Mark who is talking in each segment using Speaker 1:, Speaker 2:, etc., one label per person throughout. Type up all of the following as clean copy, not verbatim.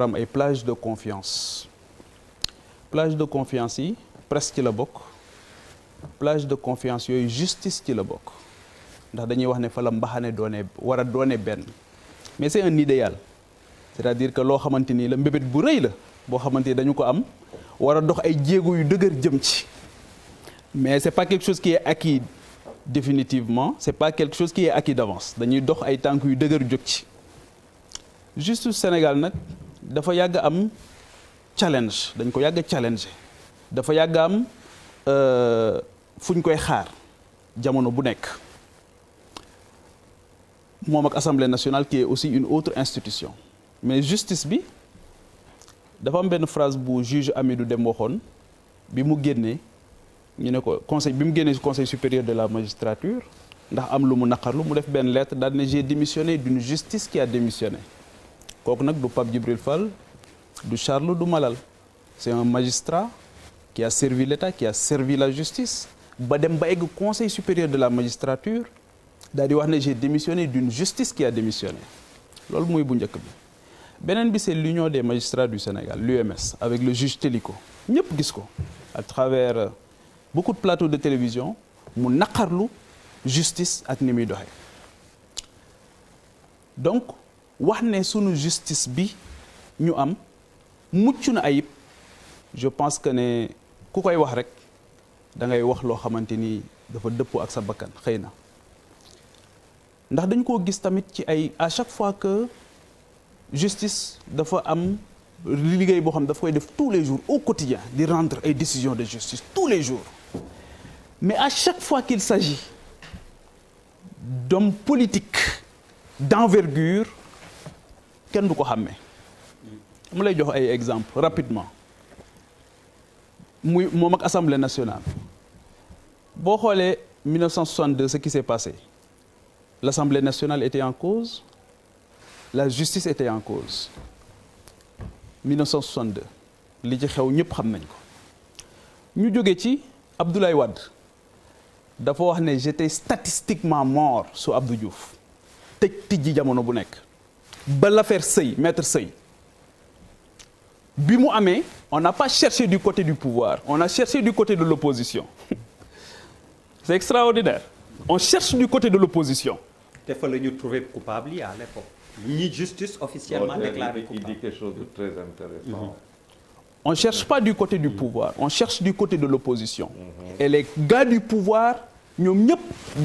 Speaker 1: am ay plage de confiance yi presse ci la bokk plage de confiance yooyu justice ci la bokk ndax dañuy wax ne fa la mbaxane war a doone benn mais c'est un idéal c'est-à-dire que loo xamante ni la mbébét bu rëy la boo xamante ni dañu ko am war a dox ay jéego yu dëgër jëm ci mais c'est pas quelque chose qui est acquis définitivement c'est pas quelque chose qui est acquis d'avance dañuy dox ay tànk yu dëgër jóg ci justice Sénégal nag dafa yàgg am challenge dañ ko yàgg challenge dafa yàgg am fu ñu koy xaar jamono bu nekk moom ak Assemblée nationale qui est aussi une autre institution mais justice bi dafa am benn phrase bu juge Amidou Deme waxoon bi mu génnee ñu ne ko conseil bi mu génnee conseil supérieur de la magistrature ndax am lu mu naqarlu mu def benn lettre daal ne j'ai démissionné d'une justice qui a démissionné kooku nag du Pape Djibril Fall du Charles du Malal c'est un magistrat qui a servi l'État qui a servi la justice ba dem ba egg conseil supérieur de la magistrature daal di wax ne j'ai démissionné d'une justice qui a démissionné loolu mooy bu njëkk bi beneen bi c'est l'union des magistrats du Sénégal l'UMS avec le juge Téliko ñëpp gis ko à travers beaucoup de plateaux de télévision mu naqarlu justice ak ni muy doxee donc wax ne sunu justice bi ñu am mucc na ayib je pense que ne ku koy wax rek da ngay wax loo xamante ni dafa dëppoo ak sa bakkan xëy na ndax dañ koo gis tamit ci ay à chaque fois que justice dafa am liggéey boo xam dafa koy def tous les jours au quotidien di rendre ay décisions de justice tous les jours mais à chaque fois qu'il s'agit d'hommes politiques d'envergure kenn du ko xàmmee mu lay jox ay exemples rapidement muy moom ak Assemblée nationale boo xoolee 1962 ce qui s'est passé l'Assemblée nationale était en cause la justice était en cause 1962 li ci xew ñëpp xam nañ ko ñu jóge ci Abdoulaye Wade dafa wax ne j'étais statistiquement mort sous Abdou Diouf tëj tijji jamono bu nekk ba l'affaire Sey maître Sey bi mu amee on n'a pas cherché du côté du pouvoir on a cherché du côté de l'opposition c'est extraordinaire on cherche du côté de l'opposition
Speaker 2: te fa la ñu trouvé coupable yi à l'époque ñi justice officiellement déclaré coupable.
Speaker 3: Il dit quelque chose de très intéressant.
Speaker 1: On cherche pas du côté du pouvoir on cherche du côté de l'opposition et les gars du pouvoir ñoom ñëpp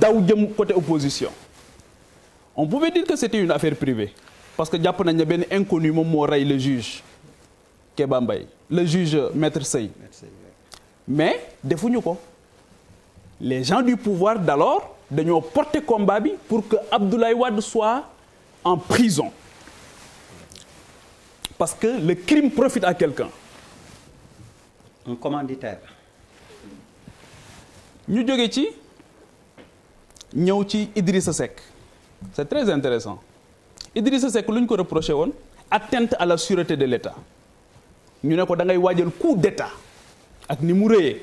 Speaker 1: daw jëm côté opposition on pouvait dire que c'était une affaire privée parce que jàpp nañ ne benn inconnu moom moo rey le juge Kéba Mbaye le juge maître Sey mais defuñu ko les gens du pouvoir d'alors dañoo porter combat bi pour que Abdoulaye Wade soit en prison parce que le crime profite à quelqu'un.
Speaker 2: Un commanditaire.
Speaker 1: ñu jóge ci ñëw ci Idrissa Seck c'est très intéressant Idrissa Seck lu ñu ko reproché woon atteinte à la sûreté de l'État ñu ne ko da ngay waajal coup d'État ak ni mu rëyee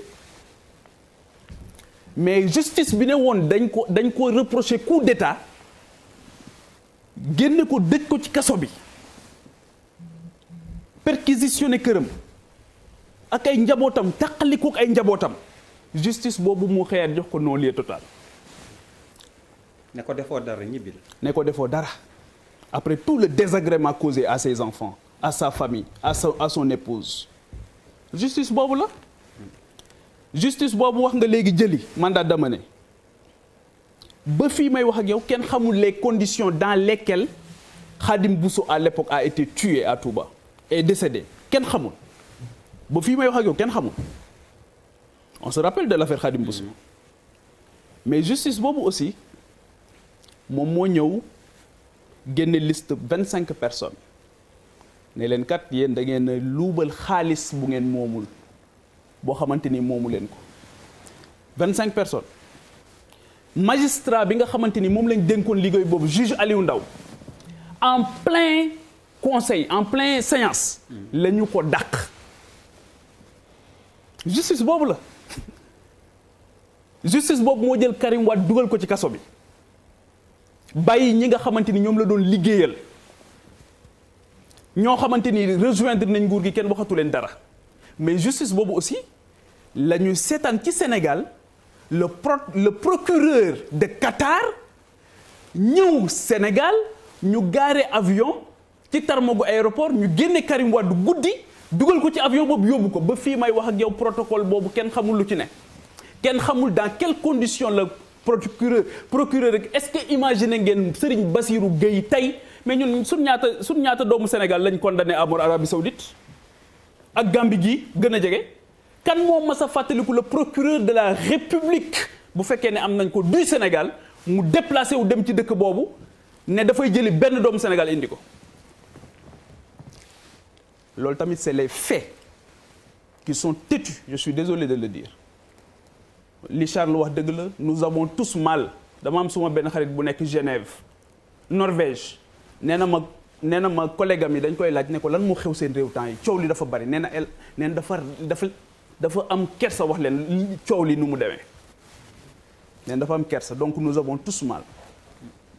Speaker 1: mais justice bi ne woon dañ ko reproché coup d'État génne ko dëj ko ci kaso bi perquisitionné këram ak ay njabootam tàqaliko ak ay njabootam justice boobu mu xëyaat jox ko non-lieu total.
Speaker 2: ne ko defoo dara ñibbil.
Speaker 1: ne ko defoo dara après tout le désagrément causé à ses enfants à sa famille à son épouse justice boobu la justice boobu wax nga léegi jëli mandat d'amener ba fii may wax ak yow kenn xamul les conditions dans lesquelles Khadim Bousso à l'époque a été tué à Touba et décédé kenn xamul ba fii may wax ak yow kenn xamul on se rappelle de l'affaire Khadim Bousso mais justice boobu aussi moom moo ñëw génne liste 25 personnes ne leen kat yéen da ngeen luubal xaalis bu ngeen moomul boo xamante ni moomu leen ko 25 personnes magistrat bi nga xamante ni moom lañ dénkoon liggéey boobu juge Aliou Ndao en plein conseil en plein séance la ñu ko dàq justice boobu la justice boobu moo jël Karim Wade dugal ko ci kaso bi bàyyi ñi nga xamante ni ñoom la doon liggéeyal ñoo xamante ni rejoindre nañ nguur gi kenn waxatu leen dara mais justice boobu aussi la ñu seetaan ci Sénégal le procureur de Qatar ñëw Sénégal ñu gaare avion ci tarmagu aéroport ñu génne Karim Wade guddi dugal ko ci avion boobu yóbbu ko ba fii may wax ak yow protocole boobu kenn xamul lu ci ne kenn xamul dans quelles conditions la procureur rek est-ce que imaginer ngeen Serigne Bassirou Gueye tey mais ñun suñ ñaata doomu Sénégal lañ condamné à mort Arabie Saoudite ak Gambie gii gën a jege kan moo mas a fàttaliku le procureur de la République bu fekkee ne am nañ ko du Sénégal mu déplacé wu dem ci dëkk boobu ne dafay jëli benn doomu Sénégal indi ko loolu tamit c'est les faits qui sont têtus je suis désolé de le dire li Charles wax dëgg la nous avons tous mal dama am suma benn xarit bu nekk Genève Norvège nee na ma collègue am yi dañ koy laaj ne ko lan moo xew seen réew temps yi coow li dafa bari nee na dafa am kersa wax leen coow li nu mu demee nee na dafa am kersa donc nous avons tous mal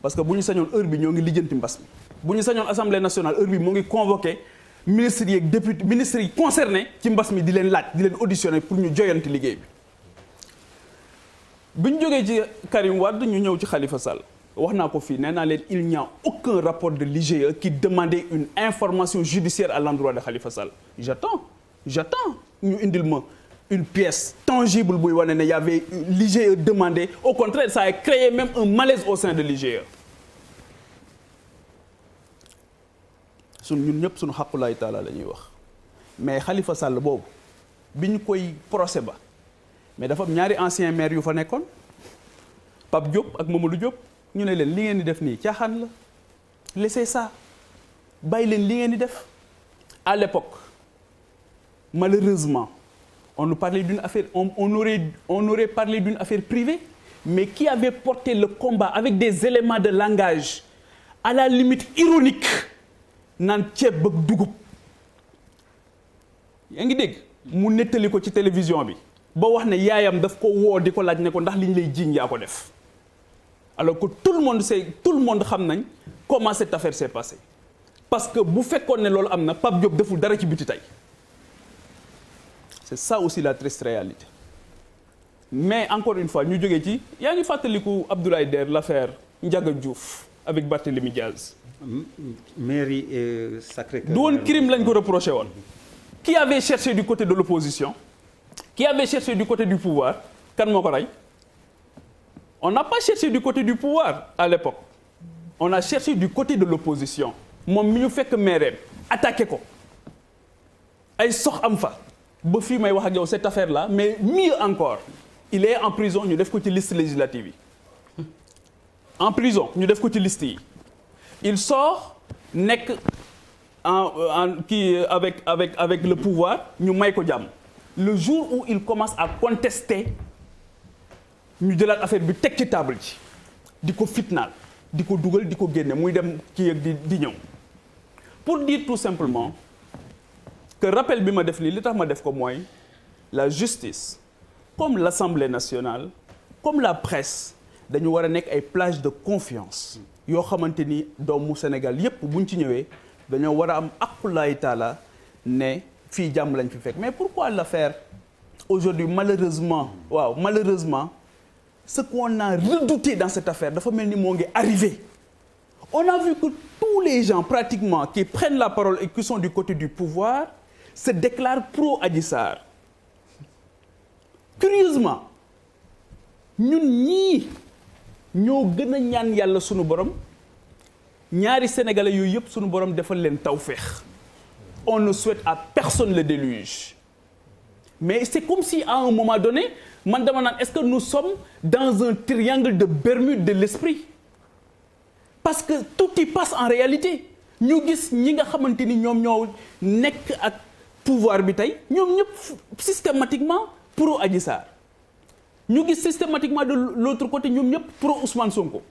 Speaker 1: parce que bu ñu sañoon heure bi ñoo ngi lijjanti mbas mi bu ñu sañoon assemblée nationale heure bi moo ngi convoqué ministres yi ak député ministres yi concernés ci mbas mi di leen laaj di leen auditionner pour ñu joyanti liggéey bi ñu jógee ci Karim Wade ñu ñëw ci Khalifa Sall wax naa ko fii nee naa leen il n'y a aucun rapport de l'IGE qui demandait une information judiciaire à l'endroit de Khalifa Sall j'attends ñu indil ma une pièce tangible buy wane ne y avait l'IGE demandé au contraire ça a créé même un malaise au sein de l'IGE ñun ñëpp suñu xaqulaay taala la ñuy wax mais Khalifa Sall boobu bi ñu koy procès ba mais dafa am ñaari ancien maire yu fa nekkoon Pape Diop ak Mamadou Diop ñu ne leen li ngeen di def nii caaxaan la laissez ça bàyyi leen li ngeen di def à l'époque malheureusement on nous parlait d'une affaire on aurait parlé d'une affaire privée mais qui avait porté le combat avec des éléments de langage à la limite ironique naan ceeb ak dugub yaa ngi dégg mu nettali ko ci télévision bi ba wax ne yaayam daf ko woo di ko laaj ne ko ndax li ñu lay jiiñ yaa ko def alors que tout le monde xam nañ comment cette affaire s'est passée parce que bu fekkoon ne loolu am na Pape Diop deful dara ci biti tey c'est ça aussi la triste réalité mais encore une fois ñu jógee ci yaa ngi fàttaliku Abdoulaye Der l'affaire Ndiaga Diouf avec Barthélémy Diaz
Speaker 2: mairie Sacré-Cœur
Speaker 1: du woon crime lañ ko reproché woon qui avait cherché du côté de l'opposition qui avait cherché du côté du pouvoir kan moo ko rey on n'a pas cherché du côté du pouvoir à l'époque on a cherché du côté de l'opposition moom mi ñu fekk maire attaqué ko ay sox am fa ba fii may wax ak yow cette affaire là mais mieux encore il est en prison ñu def ko ci liste législative yi en prison ñu def ko ci liste yi il sort nekk avec le pouvoir ñu may ko jàmm le jour où il commence à contester ñu jëlaat affaire bi teg ci table ji di ko fitnaal di ko dugal di ko génne muy dem kii ak di ñëw pour dire tout simplement que rappel bi ma def lii li tax ma def ko mooy la justice comme l'Assemblée nationale comme la presse dañu war a nekk ay plage de confiance yoo xamante ni doomu Sénégal yépp buñ ci ñëwee dañoo war a am aqulaay taala ne fii jàmm lañ fi fekk mais pourquoi l'affaire aujourd'hui malheureusement ce qu'on a redouté dans cette affaire dafa mel ni moo ngi arrivé on a vu que tous les gens pratiquement qui prennent la parole et qui sont du côté du pouvoir se déclarent pro Adji Sarr curieusement ñun ñii ñoo gën a ñaan yàlla sunu borom ñaari sénégalais yooyu yëpp sunu borom defal leen tawféex on ne souhaite à personne le déluge mais c'est comme si à un moment donné man dama naan est-ce que nous sommes dans un triangle de Bermude de l'esprit parce que tout y passe en réalité ñu gis ñi nga xamante ni ñoom ñoo nekk ak pouvoir bi tey ñoom ñëpp systématiquement pro Adji Sarr ñu gis systématiquement de l'autre côté ñoom ñëpp pro Ousmane Sonko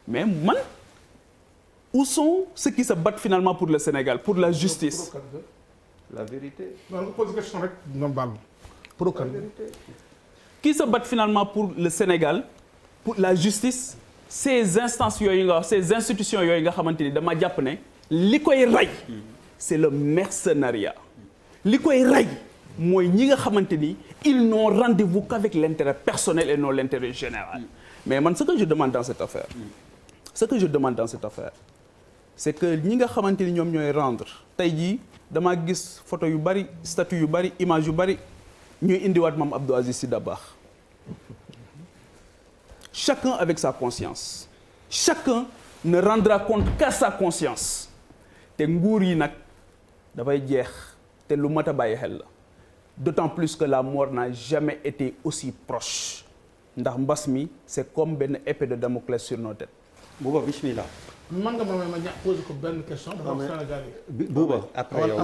Speaker 1: mais man où sont ceux qui se battent finalement pour le Sénégal pour la justice
Speaker 3: la vérité.
Speaker 4: non nga pose question rek nga baal pro kan
Speaker 1: qui se battent finalement pour le Sénégal pour la justice ces instances yooyu nga wax ces institutions yooyu nga xamante ni dama jàpp ne li koy rey c'est le mercenariat li koy rey mooy ñi nga xamante ni ils n'ont rendez-vous qu'avec l'intérêt personnel et non l'intérêt général mais man ce que je demande dans cette affaire c'est que ñi nga xamante ni ñoom ñooy rendre tey jii damaa gis photo yu bari statut yu bari image yu bari ñuy indiwaat Mame Abdou Aziz Sy Dabakh chacun avec sa conscience chacun ne rendra compte qu'à sa conscience te nguur yi nag dafay jeex te lu mat a bàyyi xel la d'autant plus que la mort n'a jamais été aussi proche ndax mbas mi c'est comme benn épée de Damoclès sur nos têtes.
Speaker 2: Bouba bismillah.
Speaker 4: man nga ma ñàkk posé ko benn question. dafa wax Sénégal yi.
Speaker 2: Bouba après yow.